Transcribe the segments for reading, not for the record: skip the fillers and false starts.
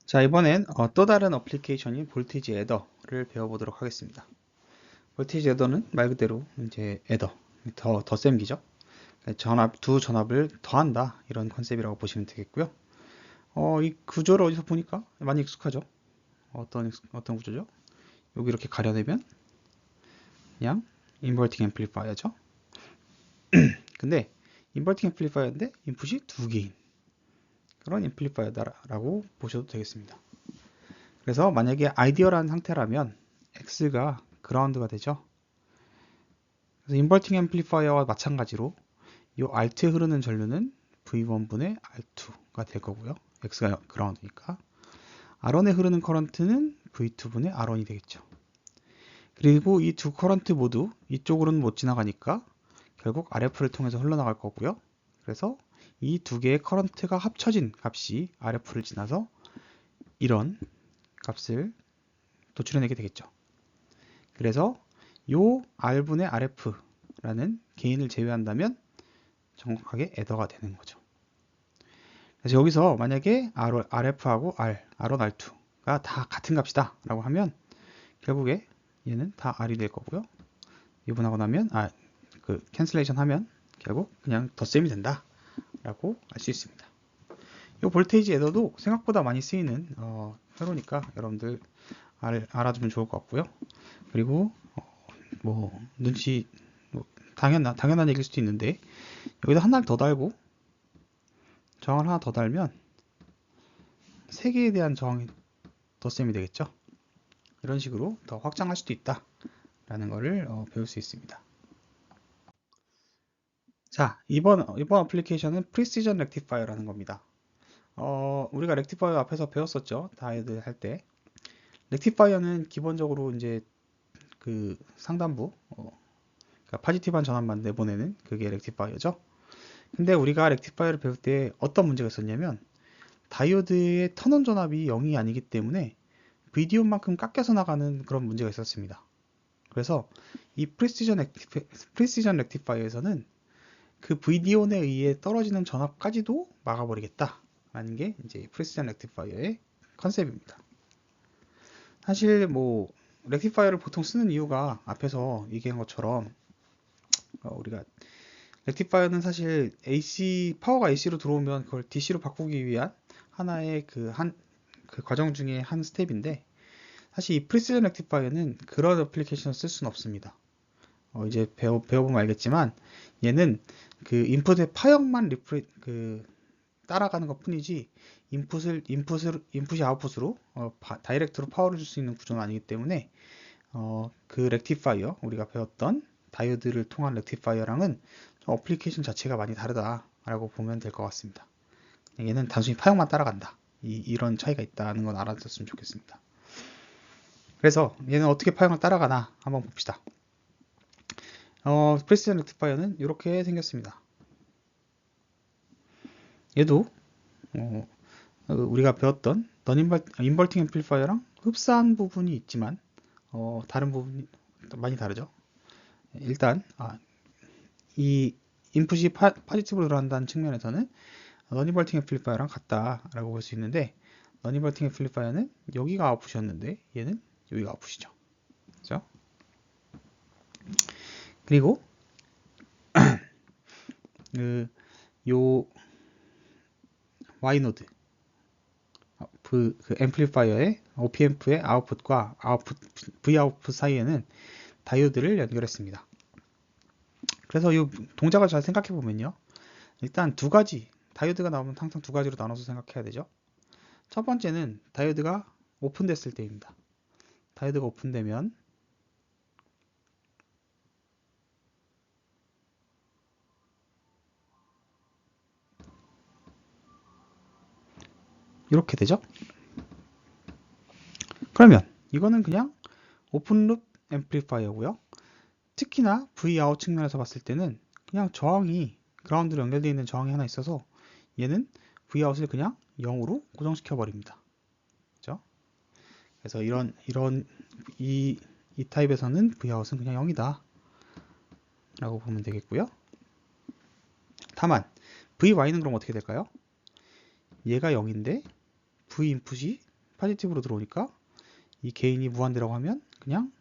자, 이번엔 또 다른 어플리케이션인 볼티지 애더를 배워보도록 하겠습니다. 볼티지 애더는 말 그대로 이제 애더, 덧셈기죠. 두 전압을 더한다, 이런 컨셉이라고 보시면 되겠고요. 이 구조를 어디서 보니까 많이 익숙하죠. 어떤 구조죠? 여기 이렇게 가려내면 그냥 인버팅 앰플리파이어죠. 근데 인버팅 앰플리파이어인데 인풋이 두 개인 그런 앰플리파이어다라고 보셔도 되겠습니다. 그래서 만약에 아이디어라는 상태라면 X가 그라운드가 되죠. 그래서 인버팅 앰플리파이어와 마찬가지로 이 R트에 흐르는 전류는 V1분의 R2가 될 거고요. X가 그라운드니까. R1에 흐르는 커런트는 V2분의 R1이 되겠죠. 그리고 이 두 커런트 모두 이쪽으로는 못 지나가니까 결국 RF를 통해서 흘러나갈 거고요. 그래서 이 두 개의 커런트가 합쳐진 값이 RF를 지나서 이런 값을 도출해내게 되겠죠. 그래서 요 R분의 RF라는 개인을 제외한다면 정확하게 애더가 되는 거죠. 그래서 여기서 만약에 RF하고 R1, R2가 다 같은 값이다 라고 하면 결국에 얘는 다 R이 될 거고요. 미분하고 나면 캔슬레이션 하면 결국 그냥 덧셈이 된다 라고 알 수 있습니다. 이 볼테이지 애더도 생각보다 많이 쓰이는 회로니까 여러분들 알아두면 좋을 것 같고요. 그리고 눈치 당연한 얘기일 수도 있는데 여기다 하나를 더 달고 저항을 하나 더 달면 3개에 대한 저항이 덧셈이 되겠죠. 이런 식으로 더 확장할 수도 있다 라는 것을 배울 수 있습니다. 자, 이번 어플리케이션은 프리시전 렉티파이어라는 겁니다. 우리가 렉티파이어 앞에서 배웠었죠. 다이어드 할 때. 렉티파이어는 기본적으로 이제 그 상단부, 그러니까 파지티브한 전압만 내보내는 그게 렉티파이어죠. 근데 우리가 렉티파이어를 배울 때 어떤 문제가 있었냐면 다이오드의 턴온 전압이 0이 아니기 때문에 VD온만큼 깎여서 나가는 그런 문제가 있었습니다. 그래서 이 프리시전 렉티파이어에서는 그 VD온에 의해 떨어지는 전압까지도 막아버리겠다 라는 게 이제 프리시전 렉티파이어의 컨셉입니다. 사실 렉티파이어를 보통 쓰는 이유가 앞에서 얘기한 것처럼 우리가 렉티파이어는 사실 파워가 AC로 들어오면 그걸 DC로 바꾸기 위한 하나의 그 과정 중에 한 스텝인데 사실 이 프리시전 렉티파이어는 그런 애플리케이션을 쓸 수는 없습니다. 이제 배워보면 알겠지만 얘는 그 인풋의 파형만 따라가는 것 뿐이지 인풋이 아웃풋으로 다이렉트로 파워를 줄 수 있는 구조는 아니기 때문에 그 렉티파이어 우리가 배웠던 다이오드를 통한 렉티파이어랑은 어플리케이션 자체가 많이 다르다라고 보면 될 것 같습니다. 얘는 단순히 파형만 따라간다. 이런 차이가 있다는 건 알아뒀으면 좋겠습니다. 그래서 얘는 어떻게 파형을 따라가나 한번 봅시다. 프리시전 렉티파이어는 이렇게 생겼습니다. 얘도 우리가 배웠던 인버팅 앰플리파이어랑 흡사한 부분이 있지만 다른 부분이 많이 다르죠. 일단 이 인풋이 파지티브로 들어간다는 측면에서는 너니버팅 앰플리파이어랑 같다라고 볼 수 있는데 너니버팅 앰플리파이어는 여기가 아웃풋이었는데 얘는 여기가 아웃풋이죠. 그렇죠? 그리고 요 Y노드 그 앰플리파이어의 OP앰프의 아웃풋과 Vout풋 사이에는 다이오드를 연결했습니다. 그래서 이 동작을 잘 생각해 보면요. 일단 두 가지 다이오드가 나오면 항상 두 가지로 나눠서 생각해야 되죠. 첫 번째는 다이오드가 오픈됐을 때입니다. 다이오드가 오픈되면 이렇게 되죠. 그러면 이거는 그냥 오픈룹 앰플리파이어고요. 특히나 Vout 측면에서 봤을 때는 그냥 저항이 그라운드로 연결되어 있는 저항이 하나 있어서 얘는 Vout을 그냥 0으로 고정시켜 버립니다. 그죠? 그래서 이 타입에서는 Vout은 그냥 0이다 라고 보면 되겠고요. 다만 Vy는 그럼 어떻게 될까요? 얘가 0인데 V 인풋이 파지티브로 들어오니까 이 게인이 무한대라고 하면 그냥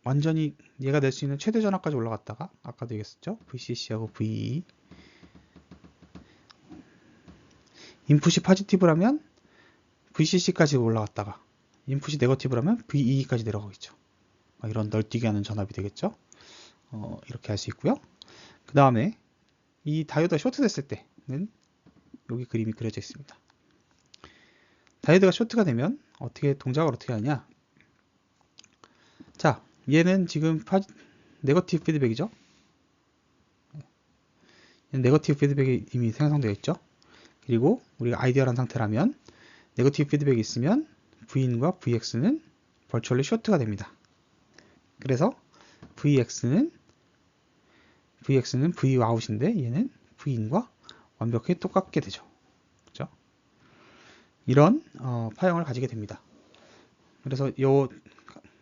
완전히 얘가 낼 수 있는 최대 전압까지 올라갔다가 아까도 얘기했었죠. VCC하고 VE 인풋이 파지티브라면 VCC까지 올라갔다가 인풋이 네거티브라면 VE까지 내려가겠죠. 이런 널뛰게 하는 전압이 되겠죠. 이렇게 할 수 있고요. 그 다음에 이 다이오드가 쇼트 됐을 때는 여기 그림이 그려져 있습니다. 다이오드가 쇼트가 되면 동작을 어떻게 하냐. 자, 얘는 지금 네거티브 피드백이죠. 네거티브 피드백이 이미 생성되어 있죠. 그리고 우리가 아이디얼한 상태라면 네거티브 피드백이 있으면 V인과 Vx는 벌추얼리 쇼트가 됩니다. 그래서 Vx는 Vout인데 얘는 V인과 완벽히 똑같게 되죠. 그렇죠? 이런 파형을 가지게 됩니다. 그래서 이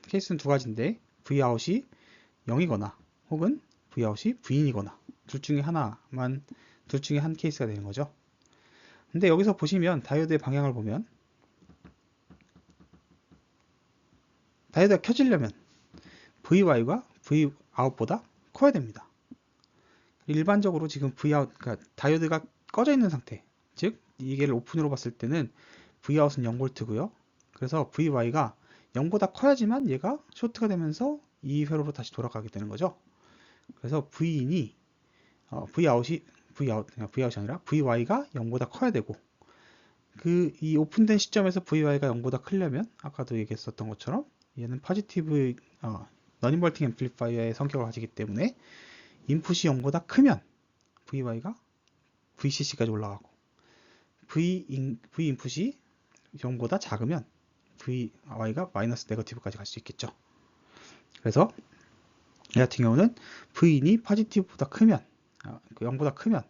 케이스는 두 가지인데 Vout이 0이거나 혹은 Vout이 V인이거나 둘 중에 한 케이스가 되는 거죠. 근데 여기서 보시면 다이오드의 방향을 보면 다이오드가 켜지려면 VY가 Vout보다 커야 됩니다. 일반적으로 지금 Vout, 그러니까 다이오드가 꺼져 있는 상태, 즉 이게를 오픈으로 봤을 때는 Vout은 0V고요. 그래서 VY가 0보다 커야지만 얘가 쇼트가 되면서 이 회로로 다시 돌아가게 되는 거죠. 그래서 Vout이 아니라 VY가 0보다 커야 되고 이 오픈된 시점에서 VY가 0보다 크려면 아까도 얘기했었던 것처럼 얘는 파지티브 너인버팅 앰플리파이어의 성격을 가지기 때문에 인풋이 0보다 크면 VY가 VCC까지 올라가고 V 인풋이 0보다 작으면 VY가 마이너스 네거티브까지 갈 수 있겠죠. 그래서 이 같은 경우는 V인이 파지티브보다 크면 0보다 크면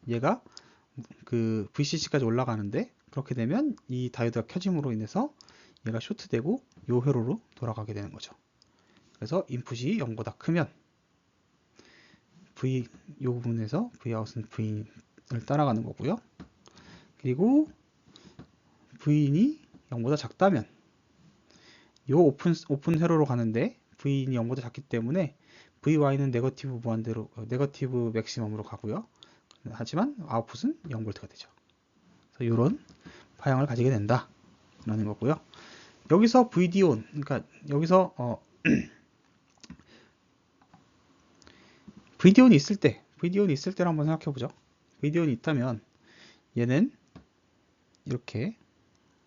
얘가 그 VCC까지 올라가는데 그렇게 되면 이 다이오드가 켜짐으로 인해서 얘가 쇼트되고 요 회로로 돌아가게 되는 거죠. 그래서 인풋이 0보다 크면 요 부분에서 Vout은 V인을 따라가는 거고요. 그리고 V인이 0보다 작다면 요 오픈 회로로 가는데 V인이 0보다 작기 때문에 VY는 네거티브 무한대로 네거티브 맥시멈으로 가고요. 하지만 아웃풋은 0V가 되죠. 그래서 이런 파형을 가지게 된다 라는 거고요. 여기서 VDON, 그러니까 여기서 VDON이 있을 때를 한번 생각해 보죠. VDON이 있다면 얘는 이렇게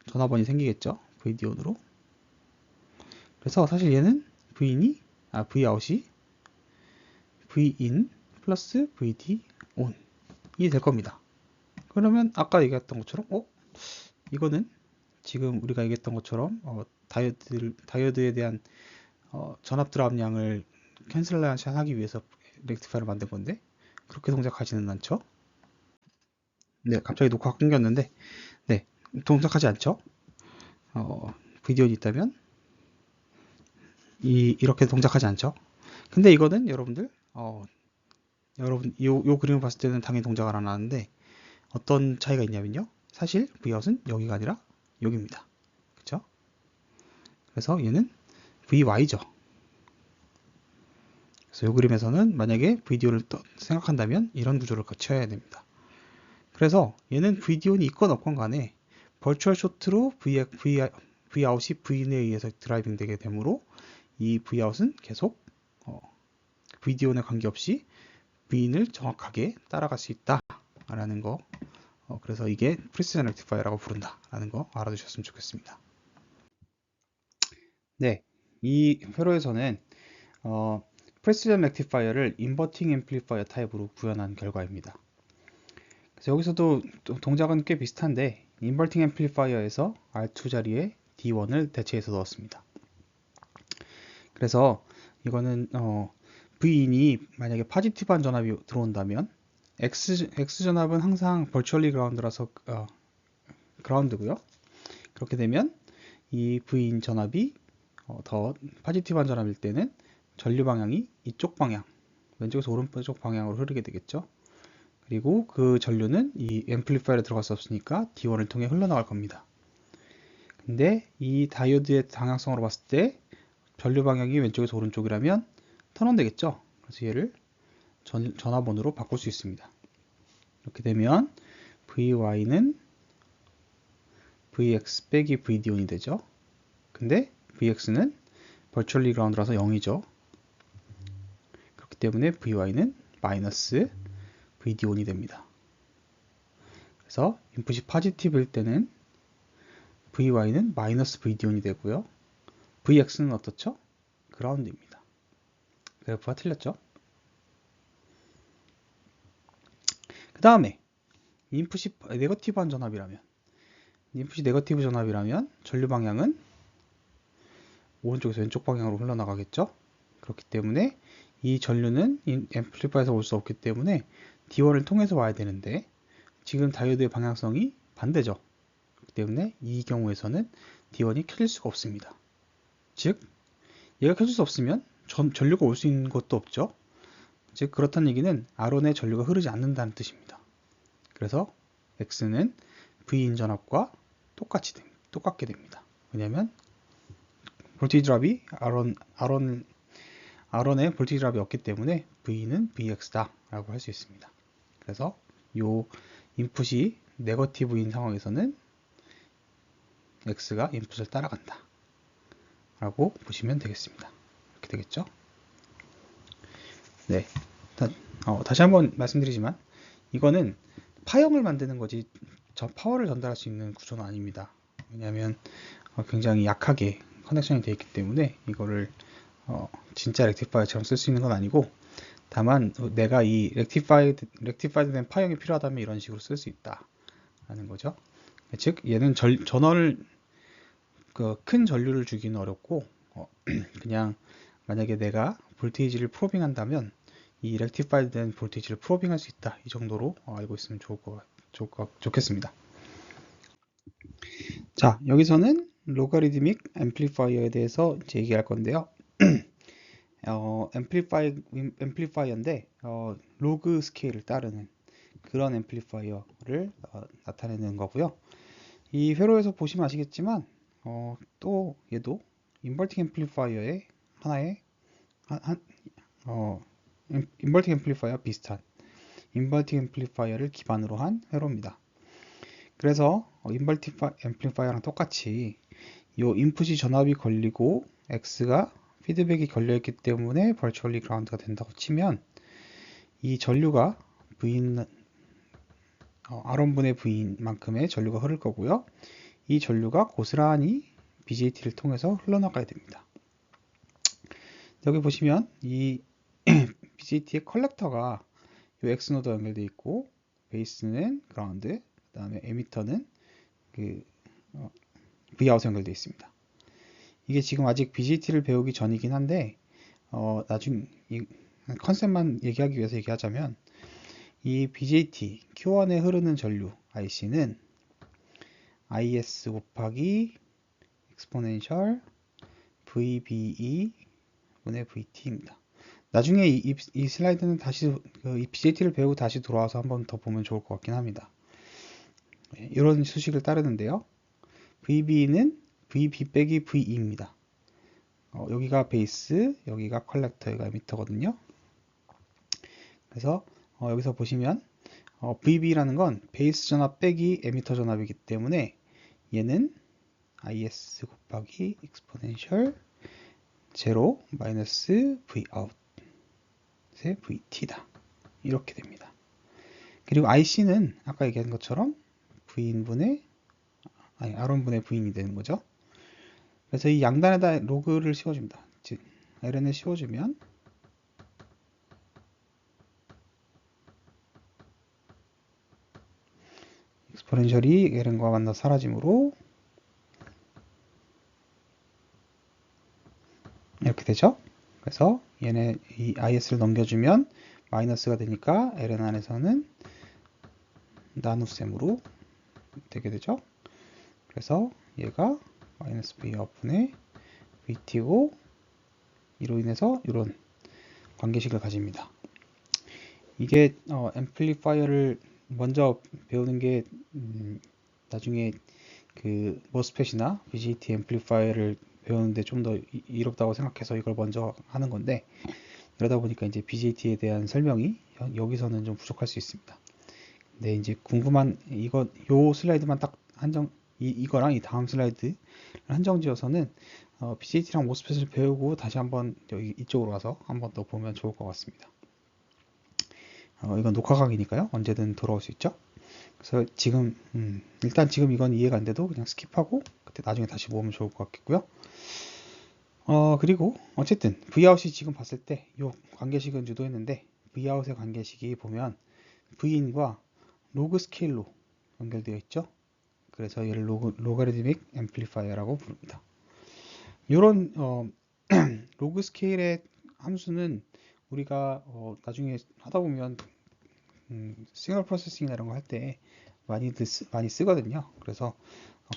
전화번이 생기겠죠. VDON으로. 그래서 사실 얘는 Vout이 Vin 플러스 VDON이 될 겁니다. 그러면 아까 얘기했던 것처럼 이거는 지금 우리가 얘기했던 것처럼 다이오드에 대한 전압 드랍량을 캔슬레이션 하기 위해서 렉티파이어를 만든 건데 그렇게 동작하지는 않죠. 네, 갑자기 녹화가 끊겼는데 네, 동작하지 않죠. VDON이 있다면 이렇게 동작하지 않죠. 근데 이거는 여러분 요 그림을 봤을 때는 당연히 동작을 안 하는데 어떤 차이가 있냐면요. 사실 Vout은 여기가 아니라 여기입니다. 그렇죠? 그래서 얘는 VY죠. 그래서 이 그림에서는 만약에 VDON을 생각한다면 이런 구조를 거쳐야 됩니다. 그래서 얘는 VDON이 있건 없건 간에 버추얼 쇼트로 Vout이 V인에 의해서 드라이빙 되게 되므로 이 Vout은 계속 VDON에 관계없이 V인을 정확하게 따라갈 수 있다 라는 거. 그래서 이게 프리시전 렉티파이어라고 부른다 라는 거 알아두셨으면 좋겠습니다. 네, 이 회로에서는 프리시전 렉티파이어를 인버팅 앰플리파이어 타입으로 구현한 결과입니다. 그래서 여기서도 동작은 꽤 비슷한데 인버팅 앰플리파이어에서 R2 자리에 D1을 대체해서 넣었습니다. 그래서 이거는 V인이 만약에 파지티브한 전압이 들어온다면 X 전압은 항상 버추얼리 그라운드라서 그라운드고요. 그렇게 되면 이 V인 전압이 더 파지티브한 전압일 때는 전류 방향이 이쪽 방향, 왼쪽에서 오른쪽 방향으로 흐르게 되겠죠. 그리고 그 전류는 이 앰플리파이어에 들어갈 수 없으니까 D1을 통해 흘러나갈 겁니다. 근데 이 다이오드의 방향성으로 봤을 때 전류 방향이 왼쪽에서 오른쪽이라면 턴온 되겠죠. 그래서 얘를 전화번호로 바꿀 수 있습니다. 이렇게 되면 VY는 VX 빼기 VD1이 되죠. 근데 VX는 버추얼리 그라운드라서 0이죠. 그렇기 때문에 VY는 마이너스 VD1이 됩니다. 그래서 인풋이 포지티브일 때는 VY는 마이너스 VD1이 되고요. VX는 어떻죠? 그라운드입니다. 그래프가 틀렸죠? 그 다음에 인풋이 네거티브한 전압이라면 전류 방향은 오른쪽에서 왼쪽 방향으로 흘러나가겠죠? 그렇기 때문에 이 전류는 앰플리파이어에서 올 수 없기 때문에 D1을 통해서 와야 되는데 지금 다이오드의 방향성이 반대죠. 그렇기 때문에 이 경우에서는 D1이 켜질 수가 없습니다. 즉 얘가 켜질 수 없으면 전류가 올 수 있는 것도 없죠. 즉 그렇다는 얘기는 R1에 전류가 흐르지 않는다는 뜻입니다. 그래서 X는 V인 전압과 똑같게 됩니다. 왜냐하면 볼티지 드랍이 R1에 볼티지 드랍이 없기 때문에 V는 VX다 라고 할 수 있습니다. 그래서 요 인풋이 네거티브인 상황에서는 X가 인풋을 따라간다 라고 보시면 되겠습니다. 이렇게 되겠죠? 네. 다시 한번 말씀드리지만 이거는 파형을 만드는 거지 파워를 전달할 수 있는 구조는 아닙니다. 왜냐하면 굉장히 약하게 커넥션이 되어 있기 때문에 이거를 진짜 렉티파이어처럼 쓸 수 있는 건 아니고 다만 내가 이 렉티파이드 된 파형이 필요하다면 이런 식으로 쓸 수 있다 라는 거죠. 즉 얘는 전원을 큰 전류를 주기는 어렵고 그냥 만약에 내가 볼테이지를 프로빙 한다면 이 렉티파이드 된 볼테이지를 프로빙 할 수 있다 이 정도로 알고 있으면 좋겠습니다. 자, 여기서는 로가리드믹 앰플리파이어에 대해서 이제 얘기할 건데요. 앰플리파이어인데 로그 스케일을 따르는 그런 앰플리파이어를 나타내는 거고요. 이 회로에서 보시면 아시겠지만 또 얘도 인버팅 앰플리파이어의 하나의 인버팅 앰플리파이어 비슷한 인버팅 앰플리파이어를 기반으로 한 회로입니다. 그래서 인버팅 앰플리파이어랑 똑같이 이 인풋이 전압이 걸리고 X가 피드백이 걸려있기 때문에 버추얼리 그라운드가 된다고 치면 이 전류가 V인 R1분의 V인 만큼의 전류가 흐를 거고요. 이 전류가 고스란히 BJT를 통해서 흘러나가야 됩니다. 여기 보시면 이 BJT의 컬렉터가 이 X노드와 연결되어 있고 베이스는 그라운드, 그 다음에 에미터는 Vout에 연결되어 있습니다. 이게 지금 아직 BJT를 배우기 전이긴 한데 나중 이 컨셉만 얘기하기 위해서 얘기하자면 이 BJT Q1에 흐르는 전류 IC는 IS 곱하기 exponential VBE 분의 VT입니다. 나중에 이 슬라이드는 다시 이 BJT를 배우고 다시 돌아와서 한번 더 보면 좋을 것 같긴 합니다. 이런 수식을 따르는데요. VB는 VB 빼기 VE입니다. 여기가 베이스, 여기가 컬렉터, 여기가 에미터거든요. 그래서 여기서 보시면 VB라는 건 베이스 전압 빼기 에미터 전압이기 때문에 얘는 IS 곱하기 exponential 0 마이너스 Vout의 VT다. 이렇게 됩니다. 그리고 IC는 아까 얘기한 것처럼 R1분의 V인이 되는 거죠. 그래서 이 양단에다 로그를 씌워줍니다. 즉 ln을 씌워주면 익스포넨셜이 ln과 만나 사라지므로 이렇게 되죠. 그래서 얘네 이 is를 넘겨주면 마이너스가 되니까 ln 안에서는 나눗셈으로 되게 되죠. 그래서 얘가 마이너스 Vout분의 VT고 이로 인해서 이런 관계식을 가집니다. 이게 앰플리파이어를 먼저 배우는 게 나중에 그 모스펫이나 BJT 앰플리파이어를 배우는데 좀 더 이롭다고 생각해서 이걸 먼저 하는 건데, 그러다 보니까 이제 BJT에 대한 설명이 여기서는 좀 부족할 수 있습니다. 근데 이제 궁금한 요 슬라이드만 딱 이거랑 이 다음 슬라이드 한정지어서는 BJT랑 모스펫을 배우고 다시 한번 여기 이쪽으로 와서 한번 더 보면 좋을 것 같습니다. 이건 녹화 강의니까요. 언제든 돌아올 수 있죠. 그래서 지금 일단 지금 이건 이해가 안 돼도 그냥 스킵하고 그때 나중에 다시 보면 좋을 것 같겠고요. 그리고 어쨌든 Vout이 지금 봤을 때 이 관계식은 유도했는데 Vout의 관계식이 보면 V인과 로그 스케일로 연결되어 있죠. 그래서 얘를 로가리드믹 앰플리파이어라고 부릅니다. 이런 로그 스케일의 함수는 우리가 나중에 하다 보면 시그널 프로세싱이나 이런 거 할 때 많이 쓰거든요. 그래서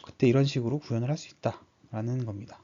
그때 이런 식으로 구현을 할 수 있다라는 겁니다.